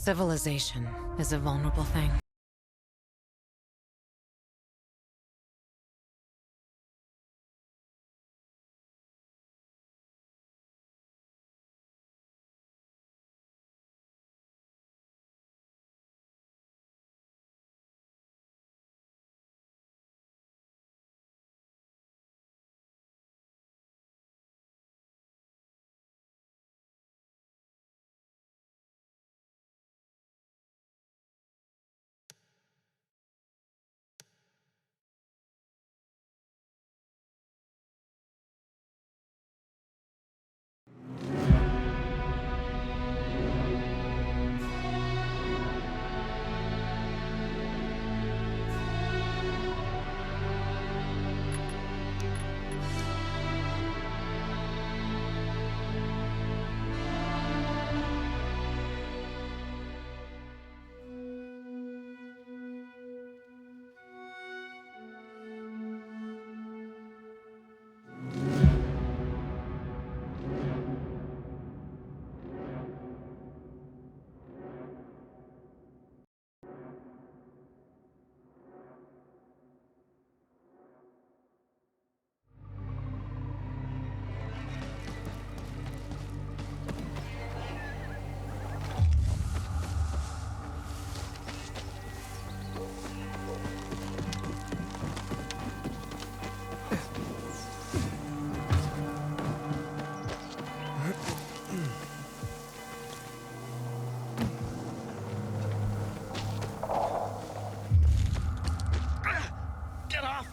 Civilization is a vulnerable thing.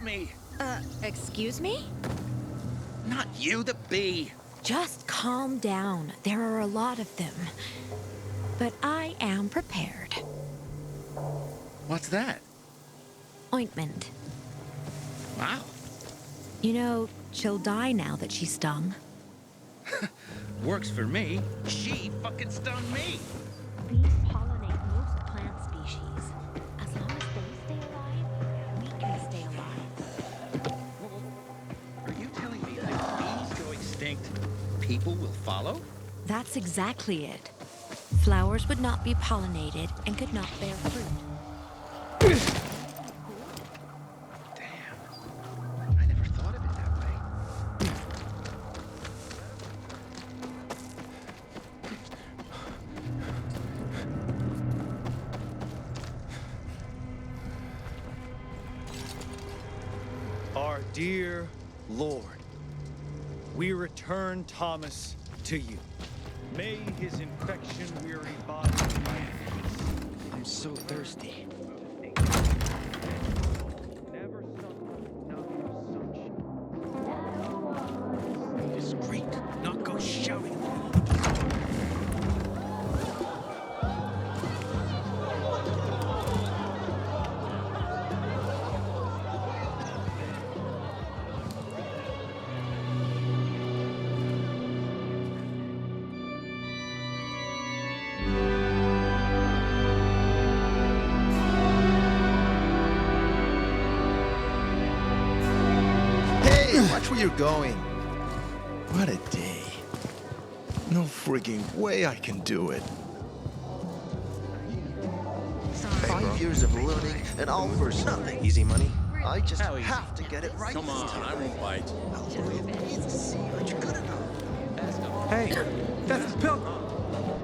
Me. Excuse me? Not you, the bee. Just calm down. There are a lot of them. But I am prepared. What's that? Ointment. Wow. You know, she'll die now that she's stung. Works for me. She fucking stung me. Bees pollinate most plant species. As long as they stay alive, we can stay alive. Are you telling me that if bees go extinct, people will follow? That's exactly it. Flowers would not be pollinated and could not bear fruit. Damn. I never thought of it that way. Our dear Lord, we return Thomas to you. May his infection-weary body find peace. I'm so thirsty. Never suffer without your sonship. Discreet, not go shouting. Watch where you're going. What a day. No frigging way I can do it. 5 years of learning and all for nothing. Easy money? I just have to get it right. Come on, I won't bite. Needs to see that you're good enough. Hey, that's Pilgrim.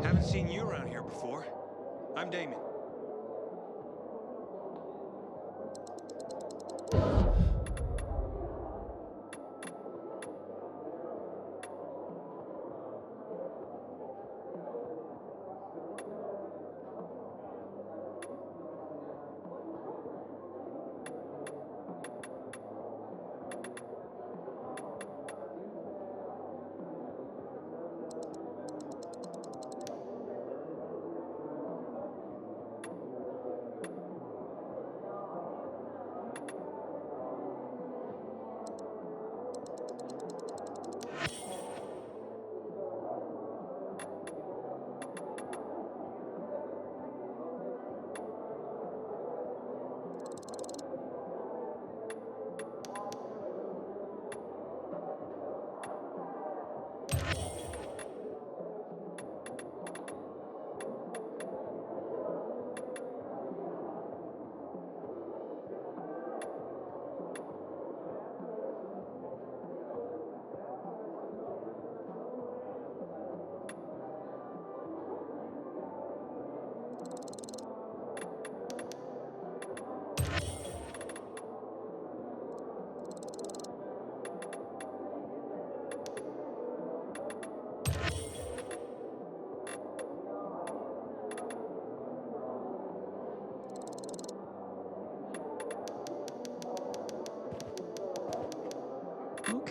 Haven't seen you around here before. I'm Damon.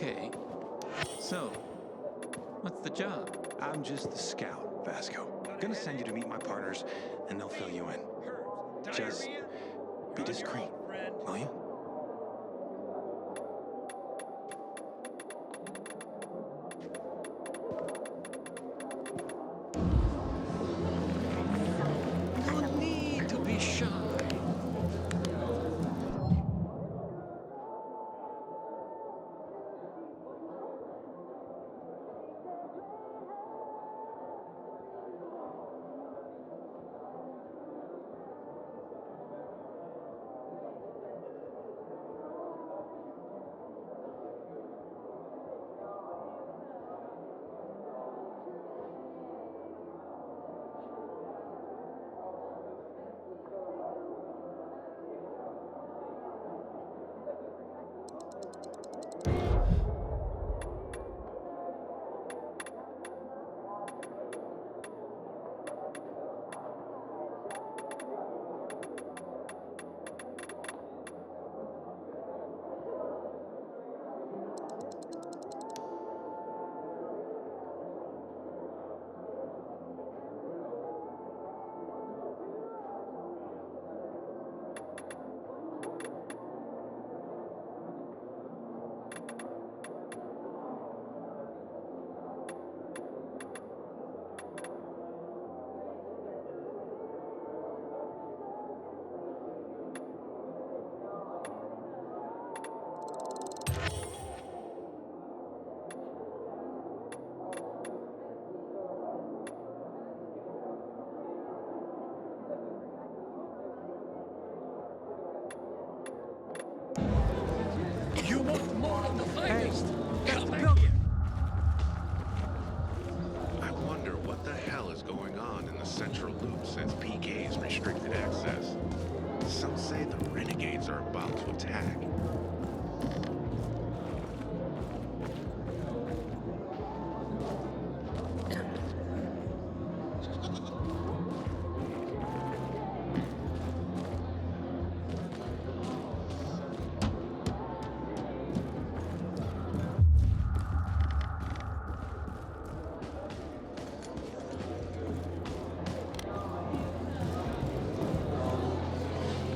Okay. So, what's the job? I'm just the scout, Vasco. Gonna send you to meet my partners, and they'll fill you in. Just be discreet, will you? No need to be shy. You want more of the finest? Come back here. I wonder what the hell is going on in the central loop since PK's restricted access. Some say the renegades are about to attack.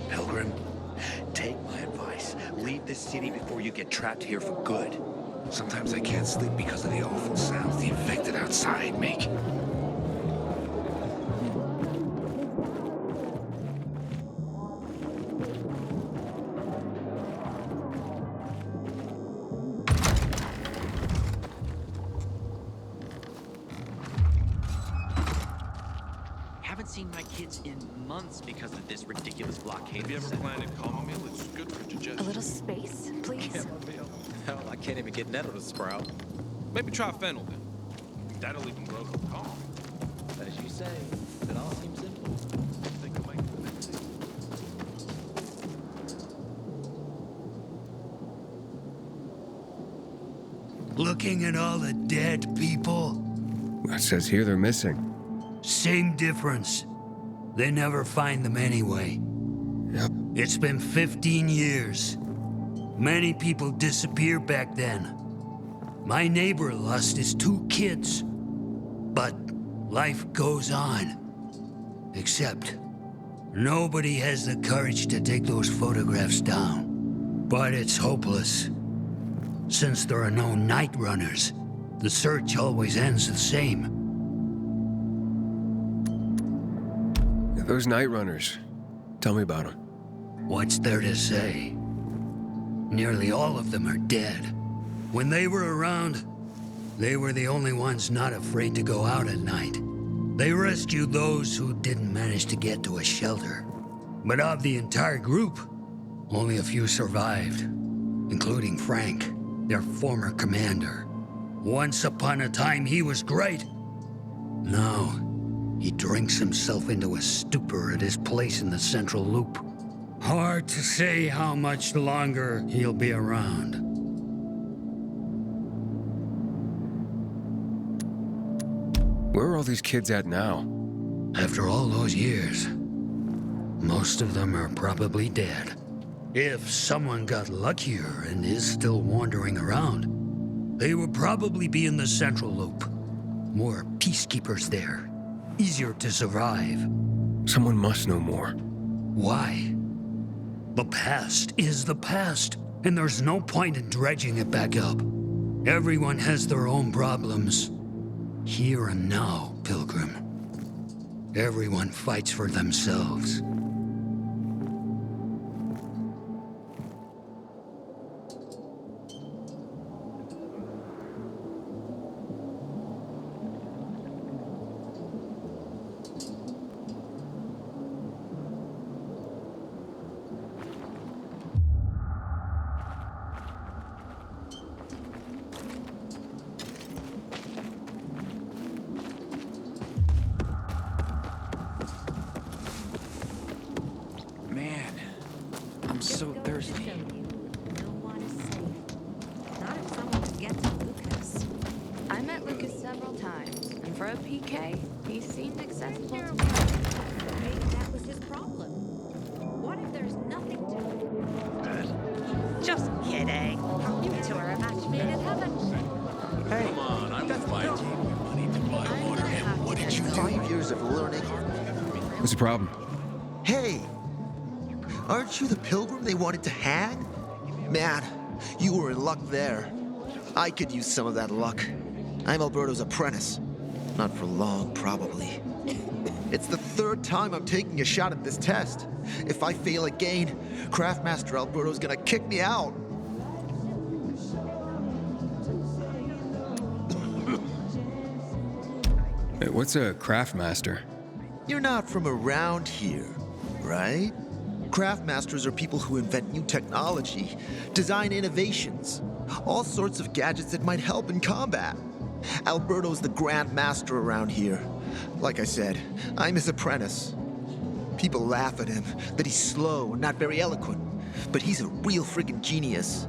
Pilgrim, take my advice. Leave this city before you get trapped here for good. Sometimes I can't sleep because of the awful sounds the infected outside make. Haven't seen my kids in months because of this ridiculous blockade. Have you ever planted chamomile? It's good for digestion. A little space, please. Hell, I can't even get nettle to sprout. Maybe try fennel then. That'll even grow the calm. As you say, it all seems simple. I think I might do that too. Looking at all the dead people? It says here they're missing. Same difference. They never find them anyway. Yep. It's been 15 years. Many people disappeared back then. My neighbor lost his 2 kids. But life goes on. Except, nobody has the courage to take those photographs down. But it's hopeless. Since there are no night runners, the search always ends the same. Those night runners. Tell me about them. What's there to say? Nearly all of them are dead. When they were around, they were the only ones not afraid to go out at night. They rescued those who didn't manage to get to a shelter. But of the entire group, only a few survived, including Frank, their former commander. Once upon a time, he was great. Now, he drinks himself into a stupor at his place in the central loop. Hard to say how much longer he'll be around. Where are all these kids at now? After all those years, most of them are probably dead. If someone got luckier and is still wandering around, They would probably be in the central loop. More peacekeepers there. Easier to survive. Someone must know more. Why? The past is the past, and there's no point in dredging it back up. Everyone has their own problems. Here and now, Pilgrim. Everyone fights for themselves. Man, I'm so thirsty. No one is safe. Not if someone can get to Lucas. I met Lucas several times, and for a PK, he seemed acceptable to me. Maybe that was his problem. What if there's nothing to... Just kidding. You two are a match made in heaven. Hey, Come on, I was buying Money to buy water, and what did you do? 5 years of learning. What's the problem? Hey, aren't you the pilgrim they wanted to hang? Man, you were in luck there. I could use some of that luck. I'm Alberto's apprentice. Not for long, probably. It's the third time I'm taking a shot at this test. If I fail again, Craftmaster Alberto's gonna kick me out. Hey, what's a craftmaster? You're not from around here, right? Craftmasters are people who invent new technology, design innovations, all sorts of gadgets that might help in combat. Alberto's the Grand Master around here. Like I said, I'm his apprentice. People laugh at him, that he's slow and not very eloquent, but he's a real friggin' genius.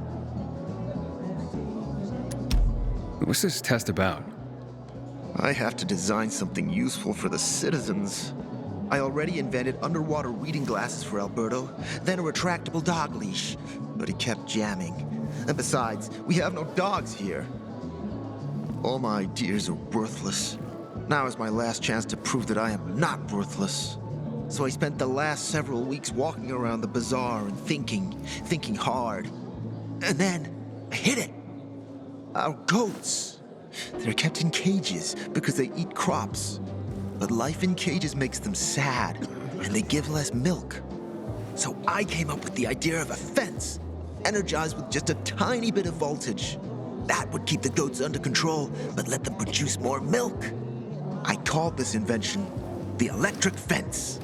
What's this test about? I have to design something useful for the citizens. I already invented underwater reading glasses for Alberto, then a retractable dog leash, but he kept jamming. And besides, we have no dogs here. All my ideas are worthless. Now is my last chance to prove that I am not worthless. So I spent the last several weeks walking around the bazaar and thinking hard. And then I hit it. Our goats. They're kept in cages because they eat crops. But life in cages makes them sad, and they give less milk. So I came up with the idea of a fence, energized with just a tiny bit of voltage. That would keep the goats under control, but let them produce more milk. I called this invention the electric fence.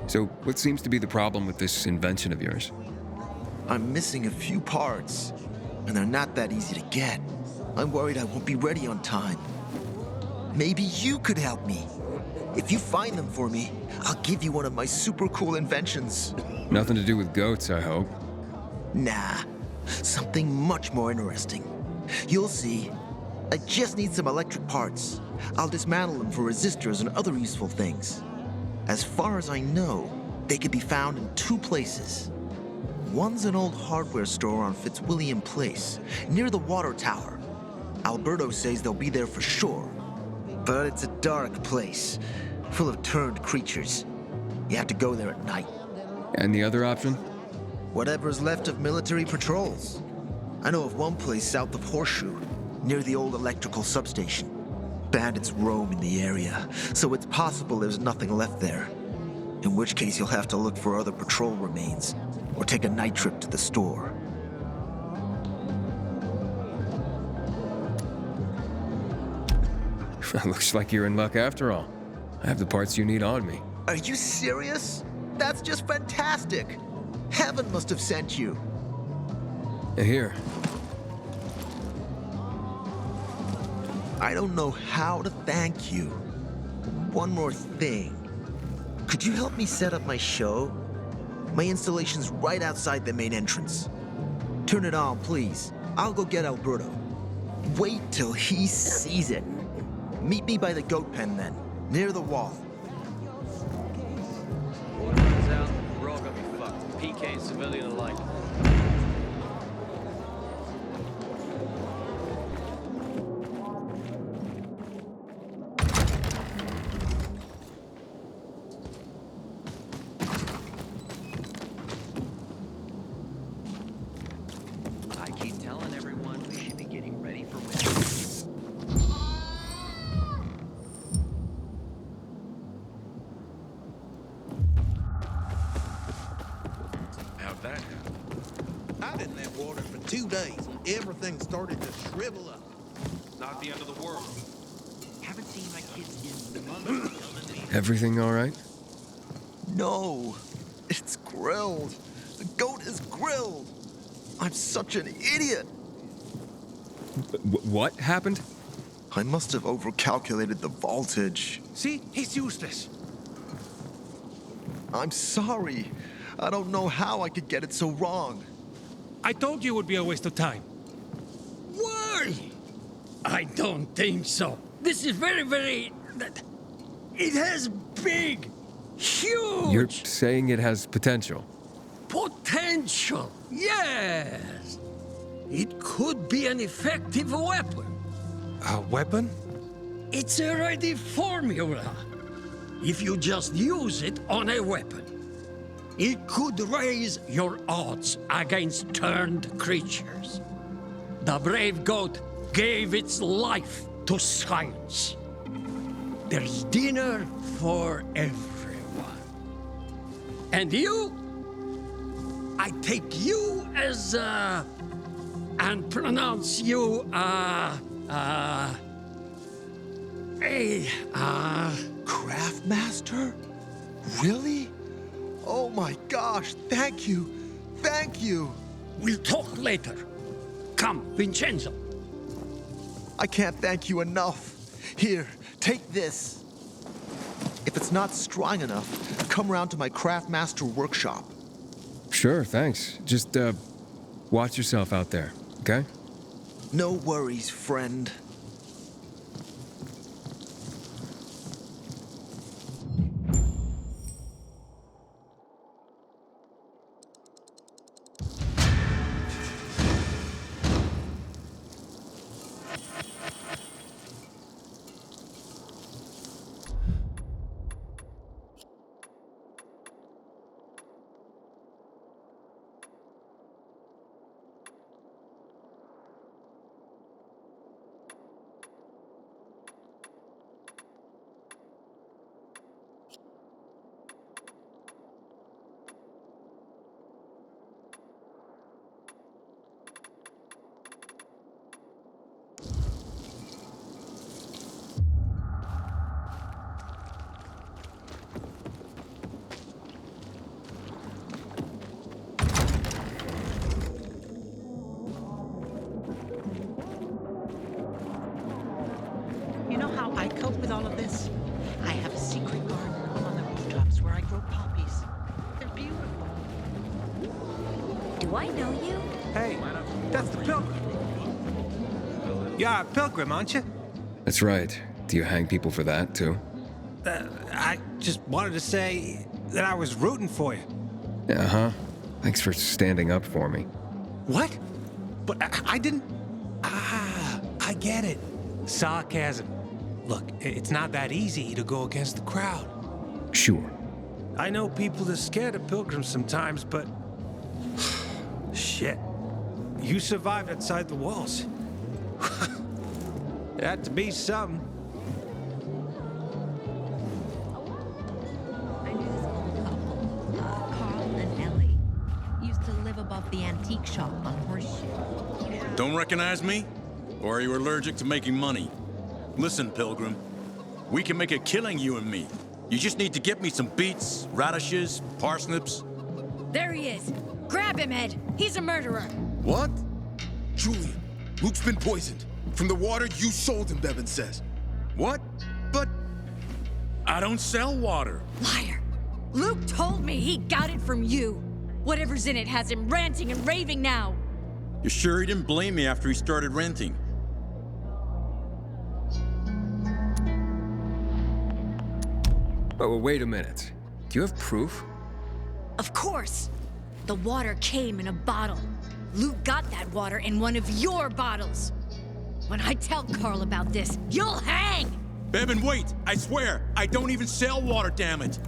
So, what seems to be the problem with this invention of yours? I'm missing a few parts, and they're not that easy to get. I'm worried I won't be ready on time. Maybe you could help me. If you find them for me, I'll give you one of my super cool inventions. Nothing to do with goats, I hope. Nah, something much more interesting. You'll see. I just need some electric parts. I'll dismantle them for resistors and other useful things. As far as I know, they can be found in two places. One's an old hardware store on Fitzwilliam Place, near the water tower. Alberto says they'll be there for sure. But it's a dark place, full of turned creatures. You have to go there at night. And the other option? Whatever's left of military patrols. I know of one place south of Horseshoe, near the old electrical substation. Bandits roam in the area, so it's possible there's nothing left there. In which case you'll have to look for other patrol remains, or take a night trip to the store. Looks like you're in luck after all. I have the parts you need on me. Are you serious? That's just fantastic! Heaven must have sent you. Here. I don't know how to thank you. One more thing. Could you help me set up my show? My installation's right outside the main entrance. Turn it on, please. I'll go get Alberto. Wait till he sees it. Meet me by the goat pen then, near the wall. Order is out, we're all gonna be fucked. PK and civilian alike. I keep telling everyone we should be getting ready for winter. How'd that happen? I didn't have water for 2 days, and everything started to shrivel up. Not the end of the world. Haven't seen my kids in months. Everything all right? No, it's grilled. The goat is grilled. I'm such an idiot. What happened? I must have overcalculated the voltage. See? He's useless. I'm sorry. I don't know how I could get it so wrong. I told you it would be a waste of time. Why? I don't think so. This is very... It has big, huge... You're saying it has potential? Potential, yes. It could be an effective weapon. A weapon? It's a ready formula. If you just use it on a weapon, it could raise your odds against turned creatures. The brave goat gave its life to science. There's dinner for everyone. And you? I take you as, and pronounce you, Craftmaster? Really? Oh my gosh, thank you. Thank you. We'll talk later. Come, Vincenzo. I can't thank you enough. Here, take this. If it's not strong enough, come round to my Craftmaster workshop. Sure, thanks. Just, watch yourself out there, okay? No worries, friend. You know how I cope with all of this? I have a secret garden up on the rooftops where I grow poppies. They're beautiful. Do I know you? Hey, that's the Pilgrim. You're a Pilgrim, aren't you? That's right. Do you hang people for that, too? I just wanted to say that I was rooting for you. Uh-huh. Thanks for standing up for me. What? But I didn't... Ah, I get it. Sarcasm. Look, it's not that easy to go against the crowd. Sure. I know people are scared of pilgrims sometimes, but... Shit. You survived outside the walls. It had to be something. I knew this old couple, Carl and Ellie. Used to live above the antique shop on Horseshoe. Don't recognize me? Or are you allergic to making money? Listen, Pilgrim. We can make a killing, you and me. You just need to get me some beets, radishes, parsnips. There he is. Grab him, Ed. He's a murderer. What? Julian, Luke's been poisoned. From the water you sold him, Bevan says. What? But I don't sell water. Liar. Luke told me he got it from you. Whatever's in it has him ranting and raving now. You sure he didn't blame me after he started renting? Oh, wait a minute. Do you have proof? Of course. The water came in a bottle. Luke got that water in one of your bottles. When I tell Carl about this, you'll hang! Bevan, wait! I swear, I don't even sell water, damn it!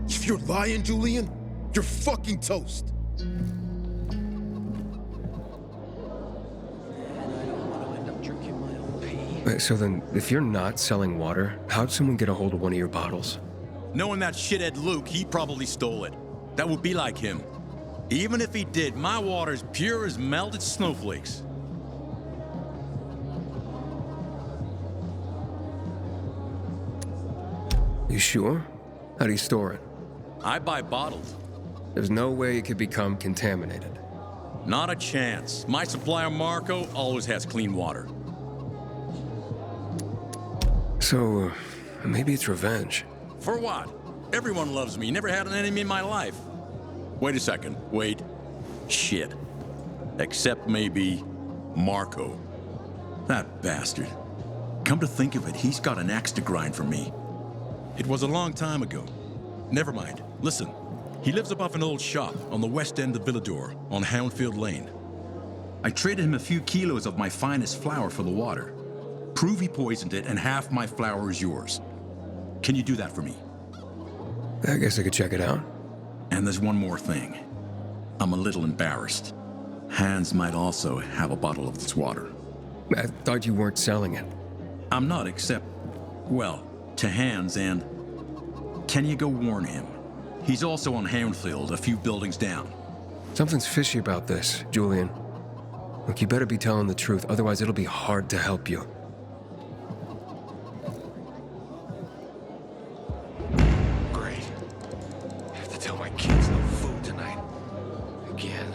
If you're lying, Julian, you're fucking toast. So then, if you're not selling water, how'd someone get a hold of one of your bottles? Knowing that shithead Luke, he probably stole it. That would be like him. Even if he did, my water's pure as melted snowflakes. You sure? How do you store it? I buy bottled. There's no way it could become contaminated. Not a chance. My supplier, Marco, always has clean water. So, maybe it's revenge. For what? Everyone loves me. Never had an enemy in my life. Wait a second. Wait. Shit. Except maybe Marco. That bastard. Come to think of it, he's got an axe to grind for me. It was a long time ago. Never mind. Listen. He lives above an old shop on the west end of Villador on Houndfield Lane. I traded him a few kilos of my finest flour for the water. Prove he poisoned it and half my flour is yours. Can you do that for me? I guess I could check it out. And there's one more thing. I'm a little embarrassed. Hans might also have a bottle of this water. I thought you weren't selling it. I'm not, except, well, to Hans and... Can you go warn him? He's also on Houndfield, a few buildings down. Something's fishy about this, Julian. Look, you better be telling the truth, otherwise it'll be hard to help you. Great. I have to tell my kids no food tonight. Again.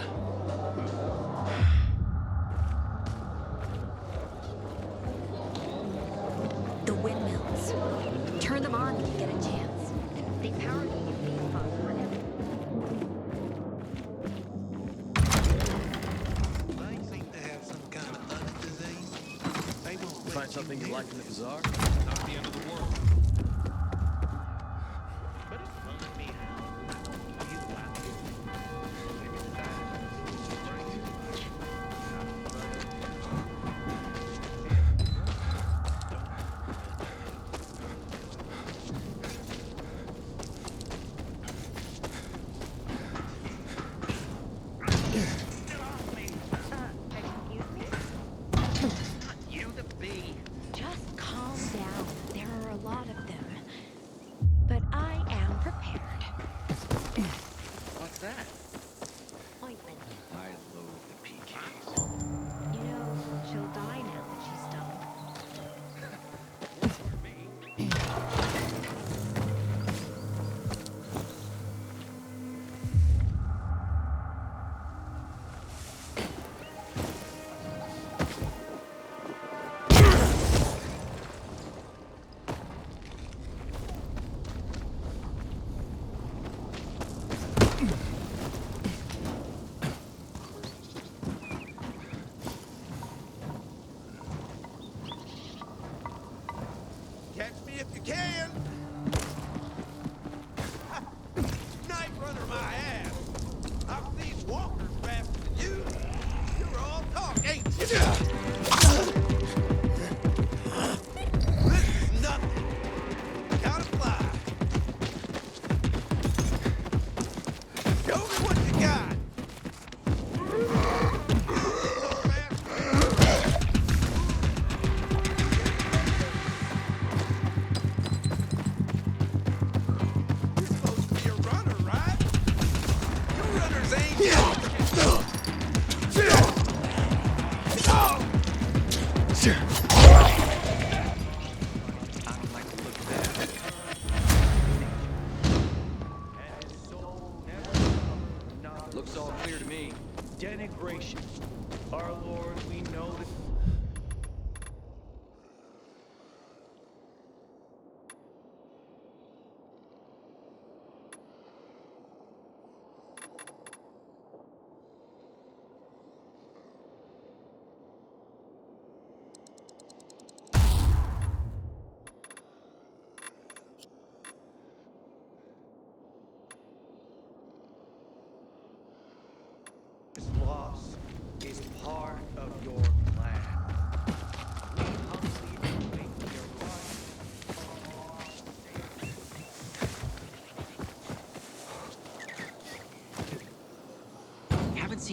The windmills. Turn them on when you get a chance. They power the UV pump forever. Find something you like in the bazaar? Not the end of the world. Just calm down. There are a lot of them. But I am prepared. What's that? Ointment. I loathe the PKs. You know, she'll die now that she's done. Catch me if you can! Night runner my ass! I've seen walkers faster than you! You're all talk, ain't you? This is nothing! Gotta fly! Show me what you got! Looks all clear to me. Denigration. Our Lord, we know that...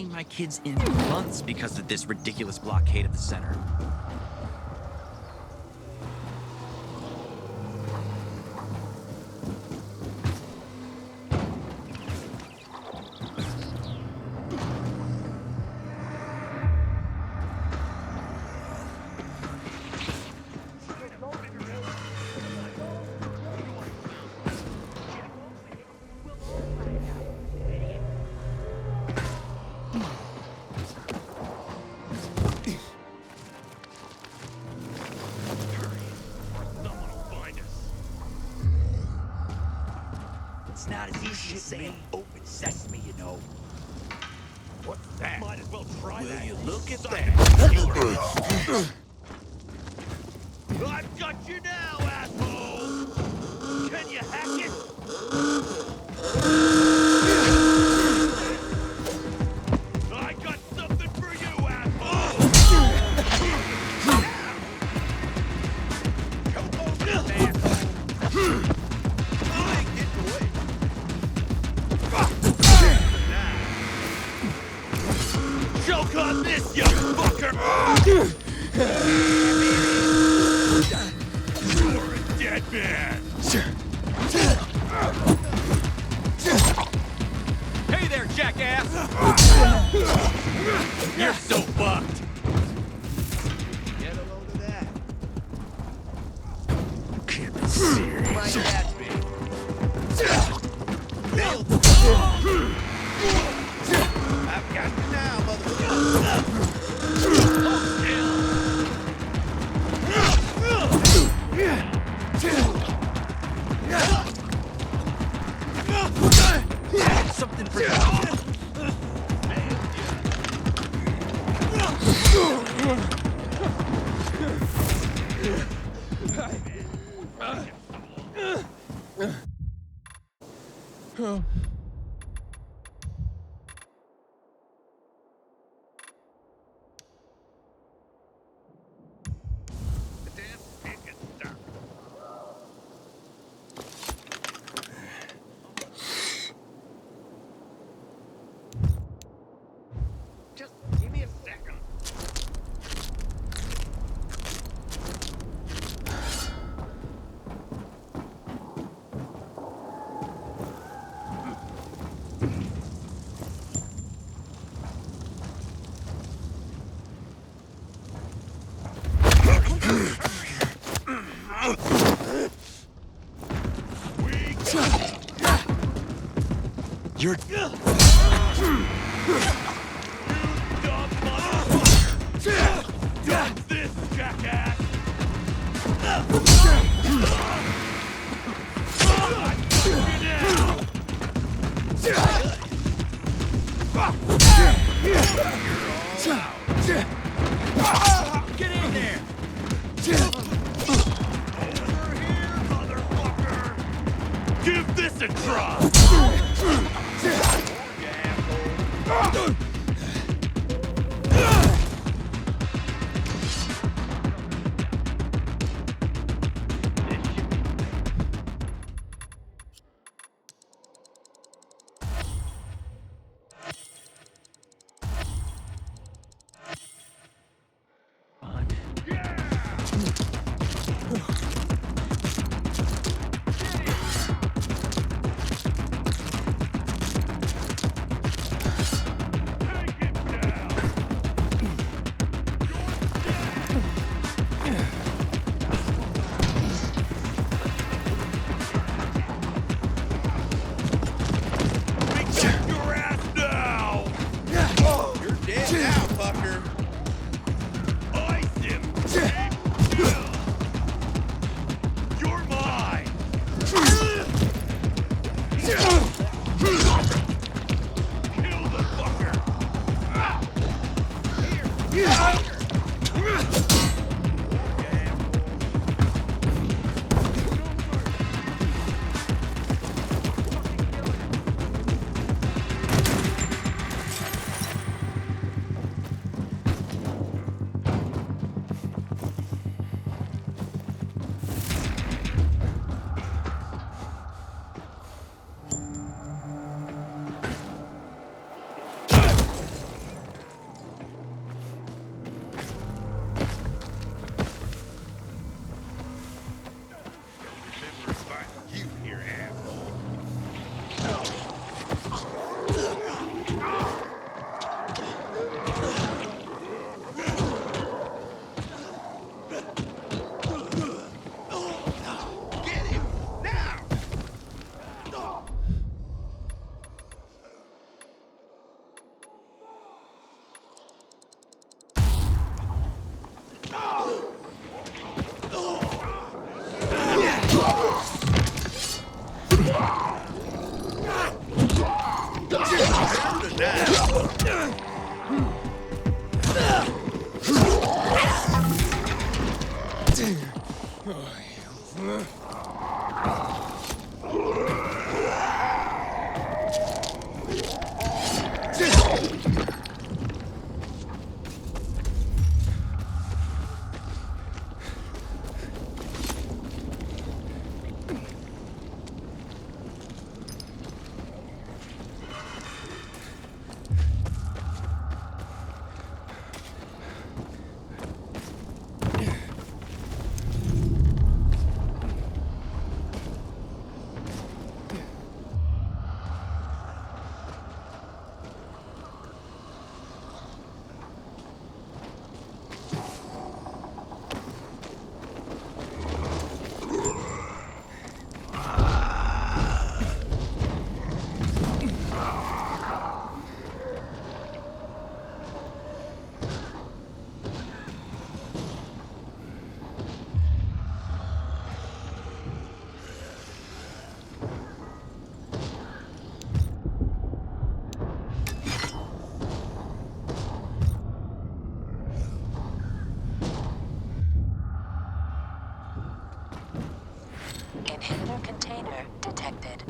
seen my kids in months because of this ridiculous blockade of the center. It's not as easy as saying open sesame, you know. What's that? Might as well try Will that. you look at that? I've got you now, asshole! Can you hack it? I got something for you, asshole! Come on, asshole! I ain't getting away. Choke on this, you fucker! You're a dead man! Hey there, jackass! You're so fucked! Get a load of that. Can't be serious. Like that, baby. I've got you now, motherfucker. Something for you. Just give me a second. You're... Done this, jackass! Get in there! Over here, motherfucker! Give this a try! Inhibitor container detected.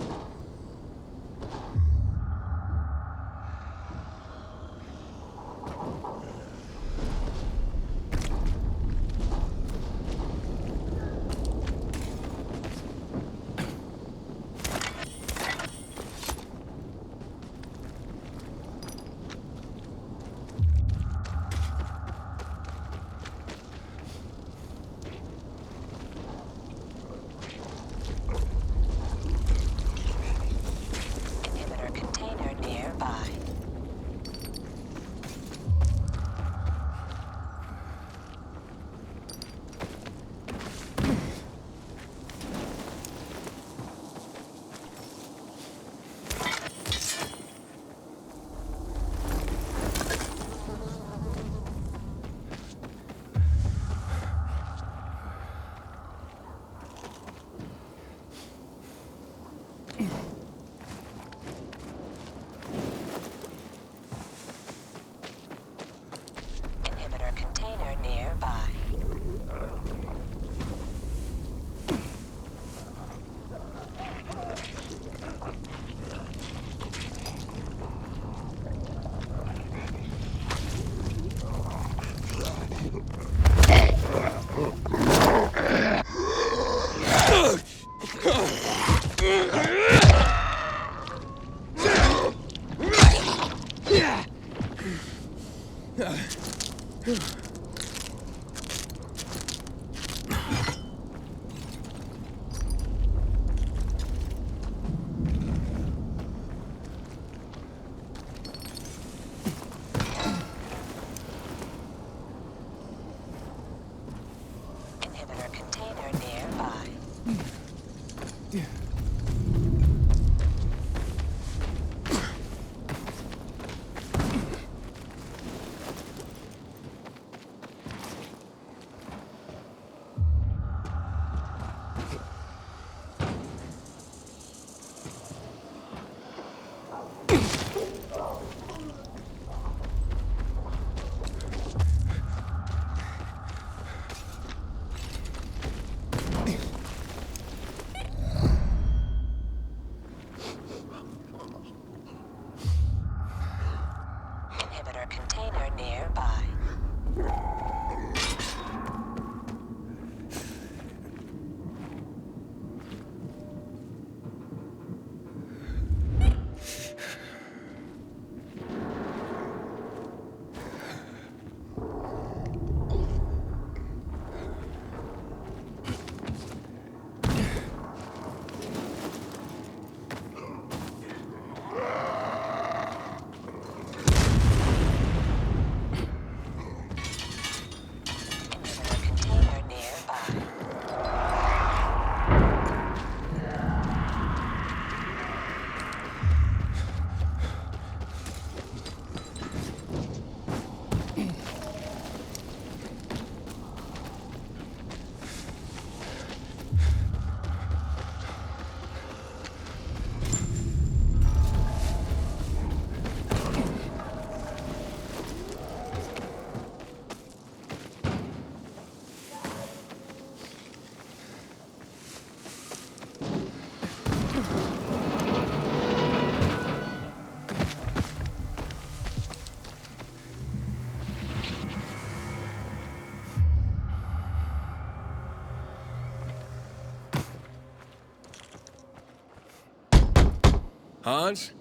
Hans?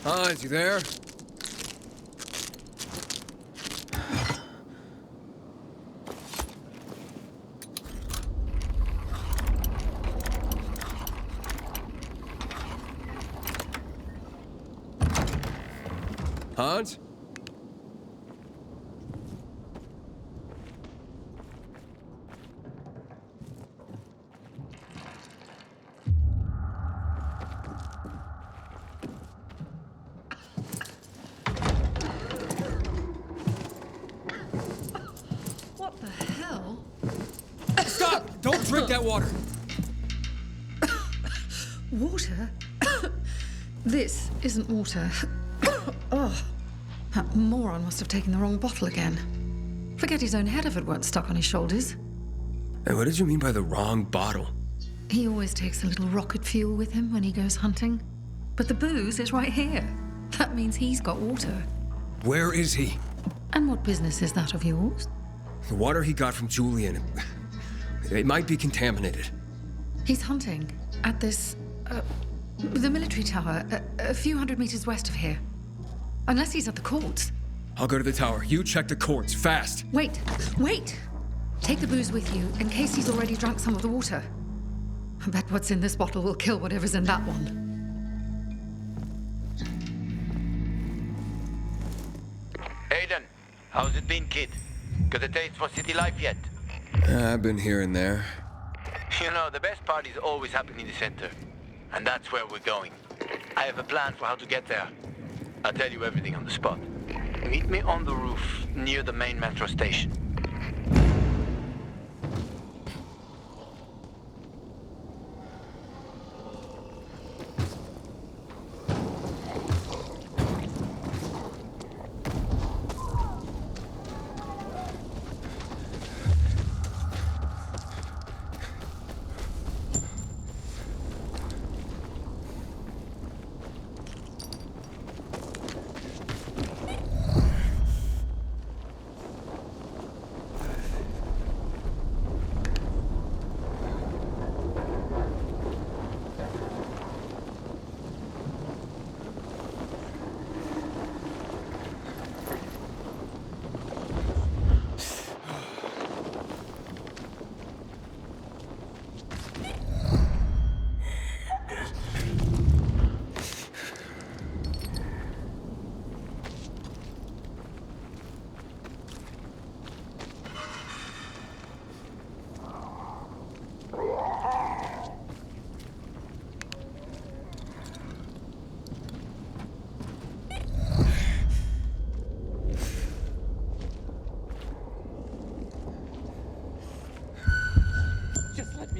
Hans, you there? Hans? What the hell? Stop! Don't drink that water! Water? This isn't water. Oh, that moron must have taken the wrong bottle again. Forget his own head if it weren't stuck on his shoulders. And what did you mean by the wrong bottle? He always takes a little rocket fuel with him when he goes hunting. But the booze is right here. That means he's got water. Where is he? And what business is that of yours? The water he got from Julian. It might be contaminated. He's hunting at this, the military tower, a few hundred meters west of here. Unless he's at the courts. I'll go to the tower. You check the courts, fast. Wait! Take the booze with you, in case he's already drunk some of the water. I bet what's in this bottle will kill whatever's in that one. Aiden, how's it been, kid? Got a taste for city life yet? I've been here and there. You know, the best parties always happen in the center. And that's where we're going. I have a plan for how to get there. I'll tell you everything on the spot. Meet me on the roof, near the main metro station.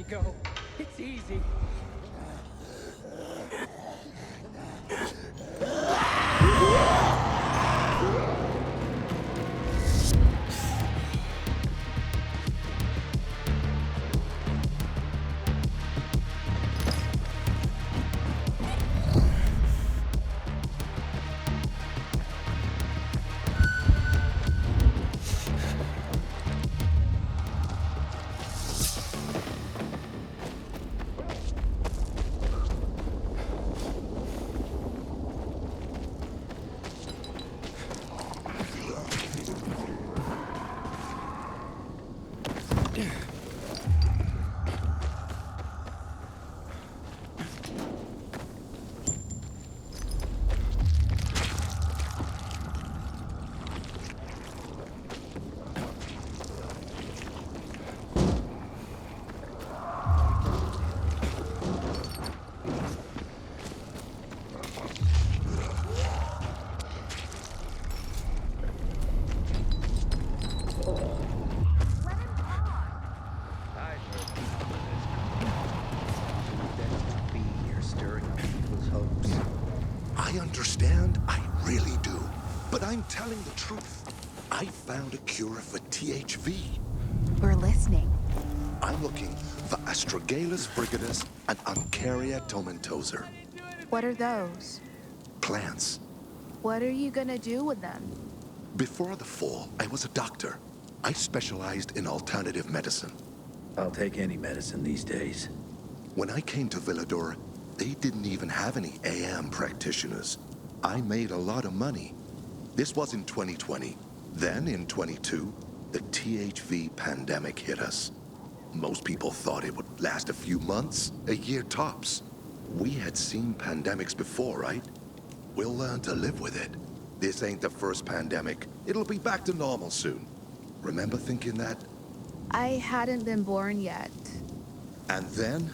Go. It's easy. I understand, I really do. But I'm telling the truth. I found a cure for THV. We're listening. I'm looking for Astragalus frigidus and Uncaria tomentosa. What are those? Plants. What are you gonna do with them? Before the fall, I was a doctor. I specialized in alternative medicine. I'll take any medicine these days. When I came to Villador, they didn't even have any AM practitioners. I made a lot of money. This was in 2020. Then in 22, the THV pandemic hit us. Most people thought it would last a few months, a year tops. We had seen pandemics before, right? We'll learn to live with it. This ain't the first pandemic. It'll be back to normal soon. Remember thinking that? I hadn't been born yet. And then,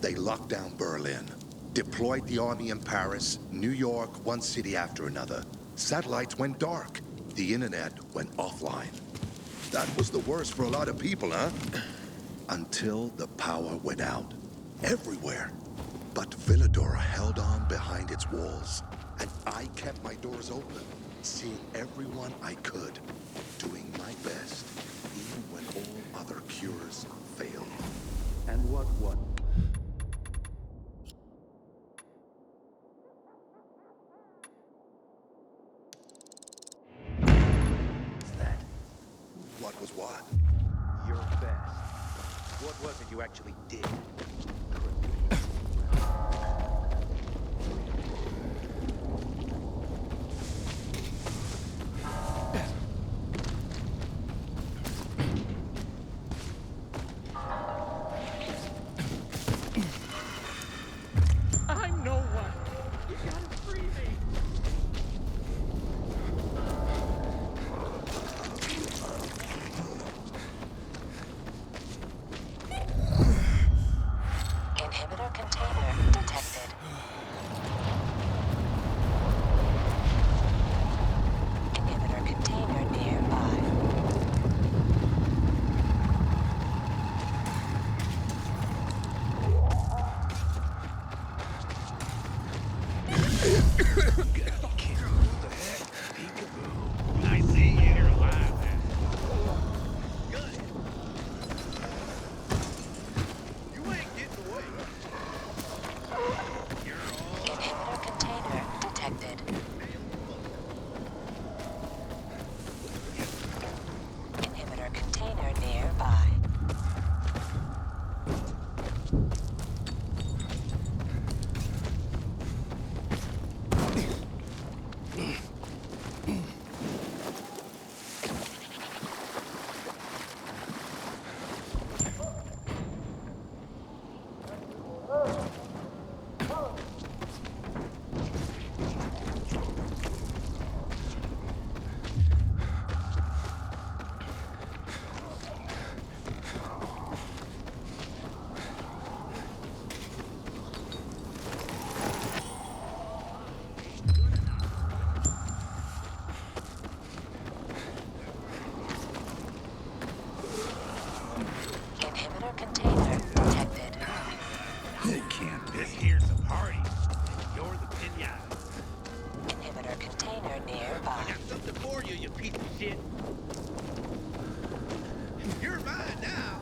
they locked down Berlin. Deployed the army in Paris, New York, one city after another. Satellites went dark. The internet went offline. That was the worst for a lot of people, huh? Until the power went out. Everywhere. But Villador held on behind its walls. And I kept my doors open, seeing everyone I could, doing my best, even when all other cures failed. And what? What was it you actually did? I'm no one. You gotta free me. Inhibitor container detected. Inhibitor container nearby. I see you're alive, man. Good. You ain't getting away. Inhibitor container detected. Inhibitor container nearby. Inhibitor container detected. You can't. This here's the party. You're the pinata. Inhibitor container nearby. I got something for you, you piece of shit. You're mine now.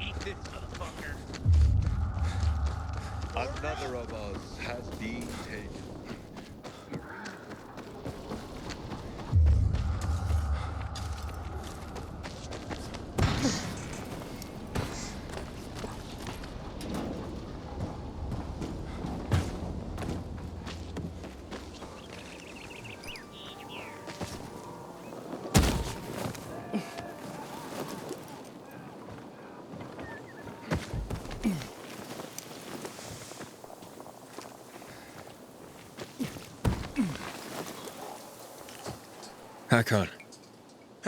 Eat this, motherfucker. Another of us has been taken. Hakon.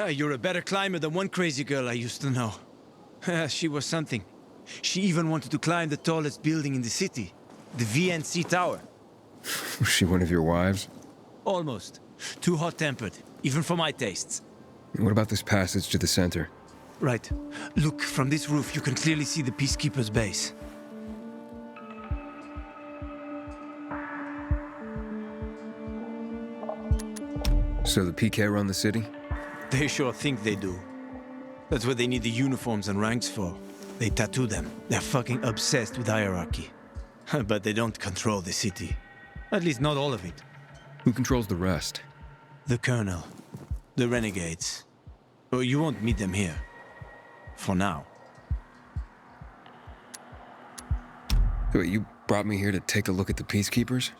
You're a better climber than one crazy girl I used to know. She was something. She even wanted to climb the tallest building in the city, the VNC Tower. Was she one of your wives? Almost. Too hot-tempered, even for my tastes. What about this passage to the center? Right. Look, from this roof you can clearly see the Peacekeepers' base. So the PK run the city? They sure think they do. That's what they need the uniforms and ranks for. They tattoo them. They're fucking obsessed with hierarchy. But they don't control the city. At least not all of it. Who controls the rest? The Colonel. The Renegades. Oh, you won't meet them here. For now. Wait, you brought me here to take a look at the Peacekeepers?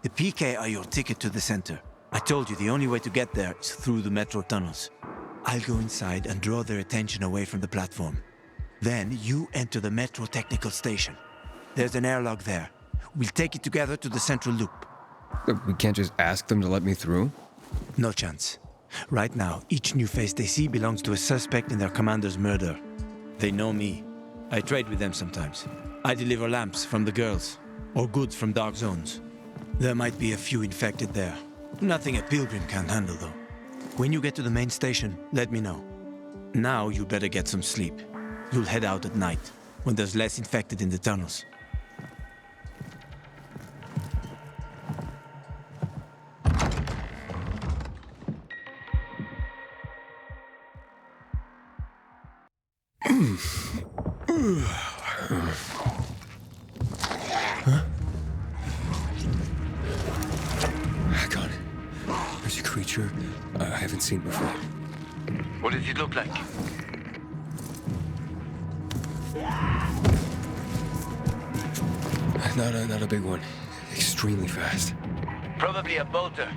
The PK are your ticket to the center. I told you the only way to get there is through the metro tunnels. I'll go inside and draw their attention away from the platform. Then you enter the metro technical station. There's an airlock there. We'll take it together to the central loop. We can't just ask them to let me through? No chance. Right now, each new face they see belongs to a suspect in their commander's murder. They know me. I trade with them sometimes. I deliver lamps from the girls, or goods from dark zones. There might be a few infected there. Nothing a pilgrim can handle, though. When you get to the main station, let me know. Now you better get some sleep. You'll head out at night, when there's less infected in the tunnels. Hakon, there's a creature I haven't seen before. What does it look like? Not a big one. Extremely fast. Probably a bolter.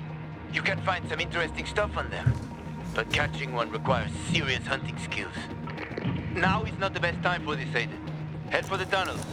You can find some interesting stuff on them. But catching one requires serious hunting skills. Now is not the best time for this, Aiden. Head for the tunnels.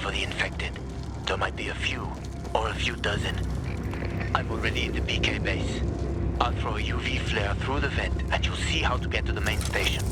for the infected. There might be a few, or a few dozen. I'm already in the PK base. I'll throw a UV flare through the vent, and you'll see how to get to the main station.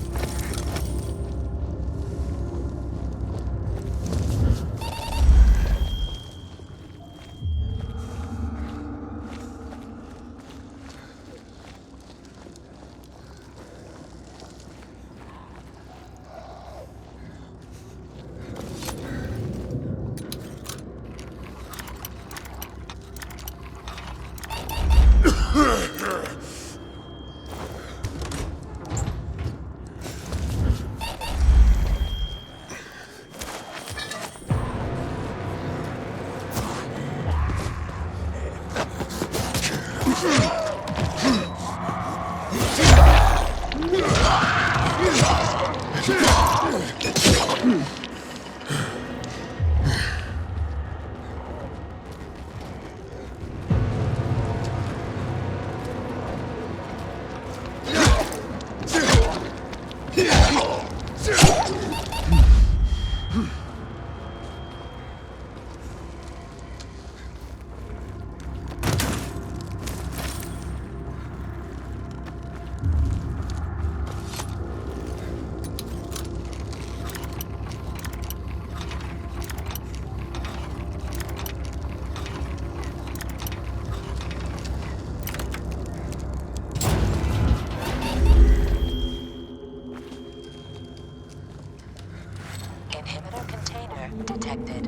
Inhibitor container detected.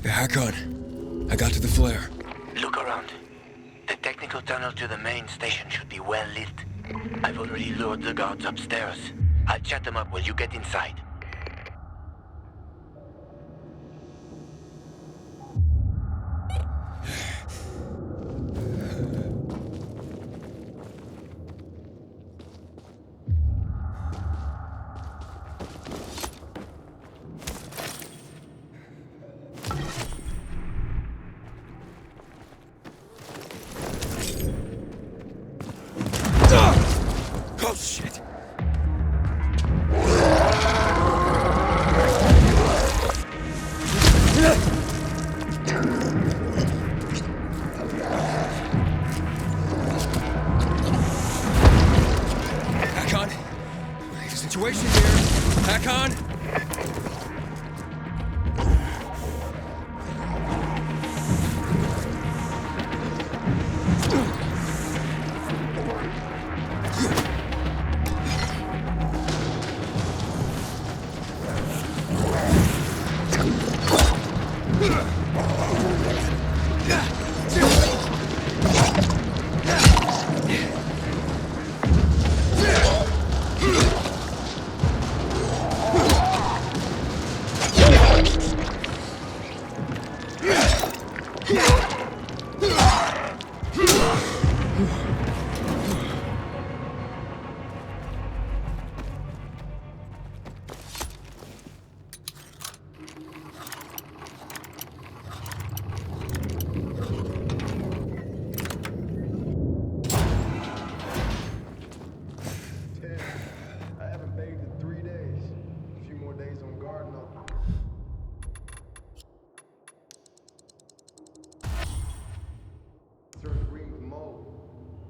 Hakon, I got to the flare. Look around. The technical tunnel to the main station should be well lit. I've already lured the guards upstairs. I'll chat them up while you get inside. Oh, shit! Hakon! There's a situation here! Hakon!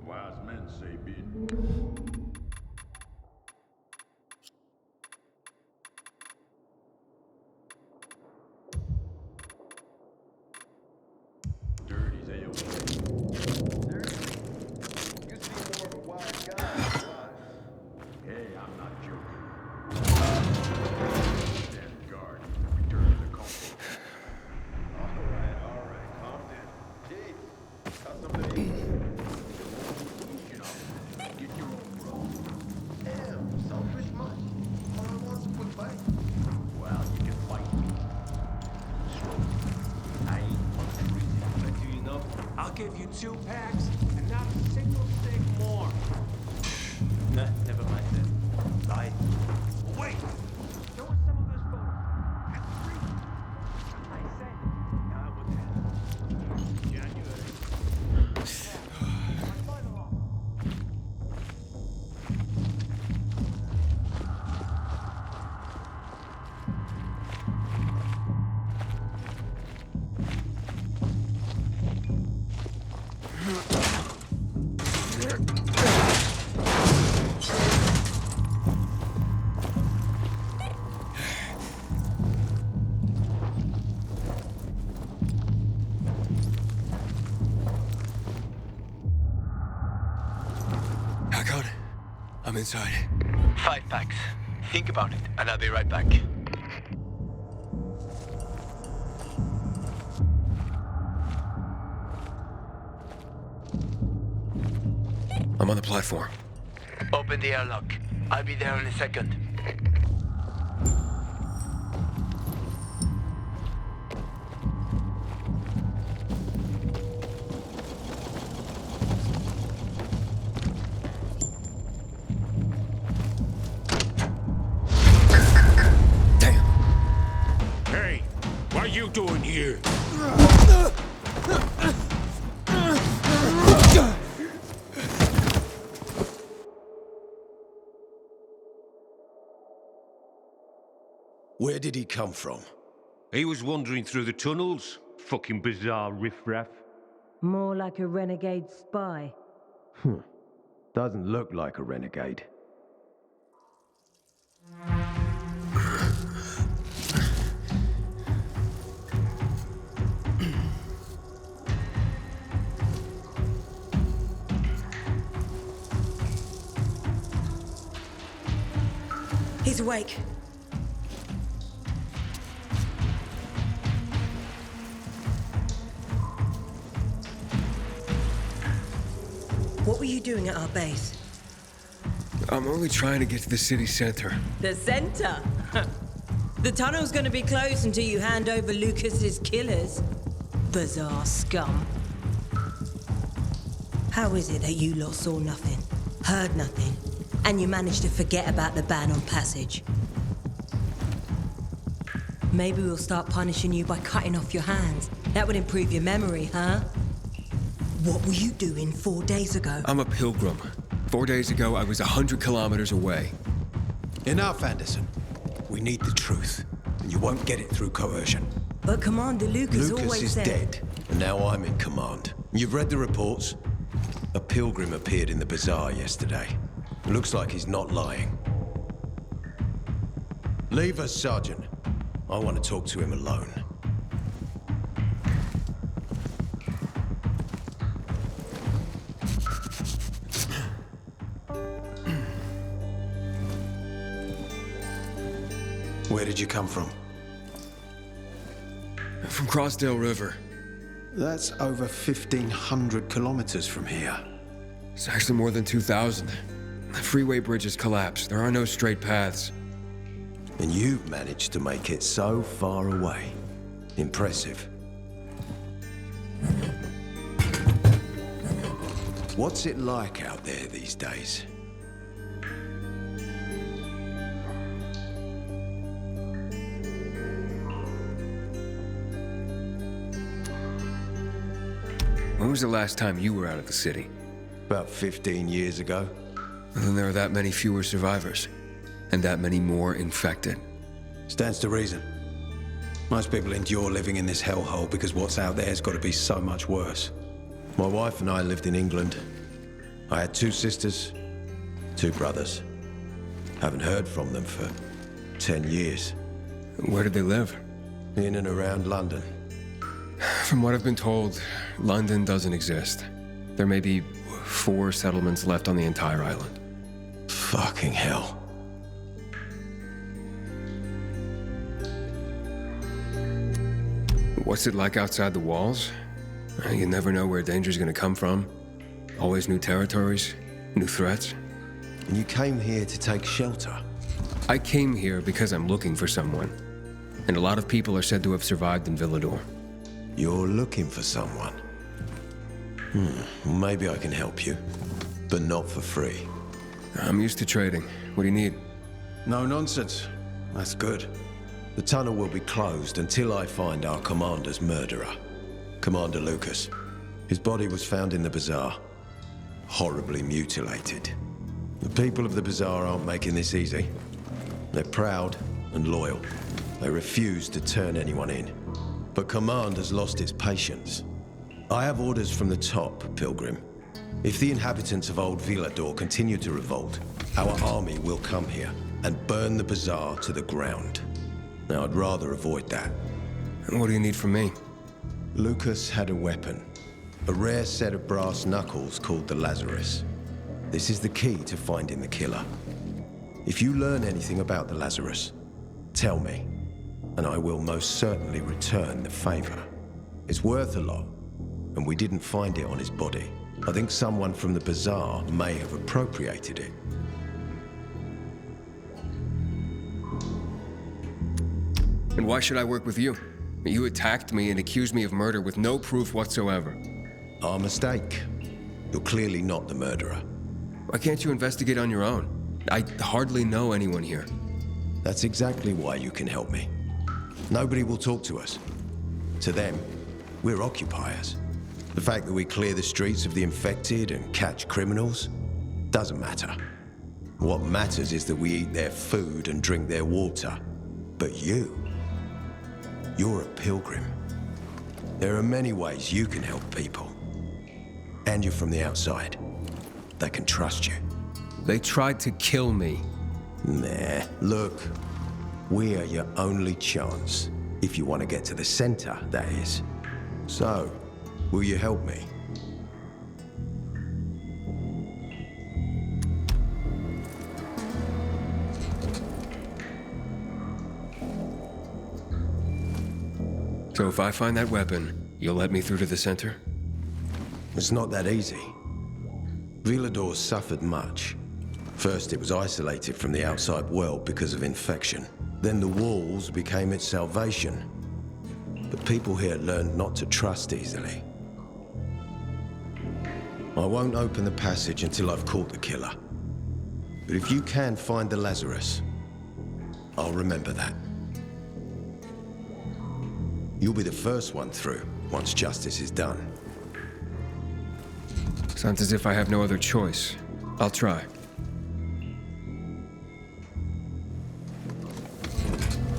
Wise men say be it. Dirty's Hey, I'm not joking. Stand guard. Return to the compost. All right, calm down. Gee, how's something eat? Get your own road. Damn, selfish much. All I want is a quick bite. Well, you can fight me. Slowly. I ain't one crazy. But do you know? I'll give you 2 packs and not a single stick more. Nah, never mind then. Bye. Wait! Show us some of those photos. That's free. I said, now what the hell? January. Hakon, I'm inside. 5 packs. Think about it, and I'll be right back. I'm on the platform. Open the airlock. I'll be there in a second. Hey, what are you doing here? Where did he come from? He was wandering through the tunnels. Fucking bizarre riffraff. More like a renegade spy. Doesn't look like a renegade. He's awake. What were you doing at our base? I'm only trying to get to the city center. The center? The tunnel's gonna be closed until you hand over Lucas's killers. Bizarre scum. How is it that you lot saw nothing, heard nothing, and you managed to forget about the ban on passage? Maybe we'll start punishing you by cutting off your hands. That would improve your memory, huh? What were you doing 4 days ago? I'm a pilgrim. 4 days ago, I was 100 kilometers away. Enough, Anderson. We need the truth, and you won't get it through coercion. But Commander Lucas always Lucas is said... dead, and now I'm in command. You've read the reports? A pilgrim appeared in the bazaar yesterday. Looks like he's not lying. Leave us, Sergeant. I want to talk to him alone. Where did you come from? From Crossdale River. That's over 1,500 kilometers from here. It's actually more than 2,000. The freeway bridges collapsed. There are no straight paths. And you've managed to make it so far away. Impressive. What's it like out there these days? When was the last time you were out of the city? About 15 years ago. And then there are that many fewer survivors. And that many more infected. Stands to reason. Most people endure living in this hellhole because what's out there has got to be so much worse. My wife and I lived in England. I had 2 sisters, 2 brothers. Haven't heard from them for 10 years. Where did they live? In and around London. From what I've been told, London doesn't exist. There may be 4 settlements left on the entire island. Fucking hell. What's it like outside the walls? You never know where danger's gonna come from. Always new territories, new threats. And you came here to take shelter? I came here because I'm looking for someone. And a lot of people are said to have survived in Villador. You're looking for someone? Maybe I can help you. But not for free. I'm used to trading. What do you need? No nonsense. That's good. The tunnel will be closed until I find our commander's murderer. Commander Lucas. His body was found in the bazaar. Horribly mutilated. The people of the bazaar aren't making this easy. They're proud and loyal. They refuse to turn anyone in. But command has lost its patience. I have orders from the top, Pilgrim. If the inhabitants of Old Villador continue to revolt, our army will come here and burn the bazaar to the ground. Now, I'd rather avoid that. And what do you need from me? Lucas had a weapon. A rare set of brass knuckles called the Lazarus. This is the key to finding the killer. If you learn anything about the Lazarus, tell me, and I will most certainly return the favor. It's worth a lot, and we didn't find it on his body. I think someone from the bazaar may have appropriated it. And why should I work with you? You attacked me and accused me of murder with no proof whatsoever. Our mistake. You're clearly not the murderer. Why can't you investigate on your own? I hardly know anyone here. That's exactly why you can help me. Nobody will talk to us. To them, we're occupiers. The fact that we clear the streets of the infected and catch criminals doesn't matter. What matters is that we eat their food and drink their water. But you're a pilgrim. There are many ways you can help people. And you're from the outside. They can trust you. They tried to kill me. Nah, look. We are your only chance. If you want to get to the center, that is. So, will you help me? So if I find that weapon, you'll let me through to the center? It's not that easy. Villador suffered much. First, it was isolated from the outside world because of infection. Then the walls became its salvation. But people here learned not to trust easily. I won't open the passage until I've caught the killer. But if you can find the Lazarus, I'll remember that. You'll be the first one through, once justice is done. Sounds as if I have no other choice. I'll try.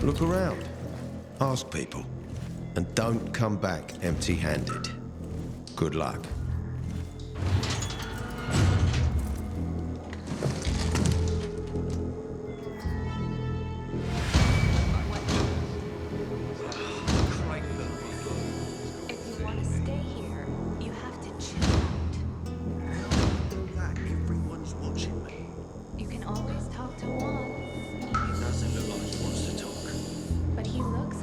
Look around. Ask people. And don't come back empty-handed. Good luck.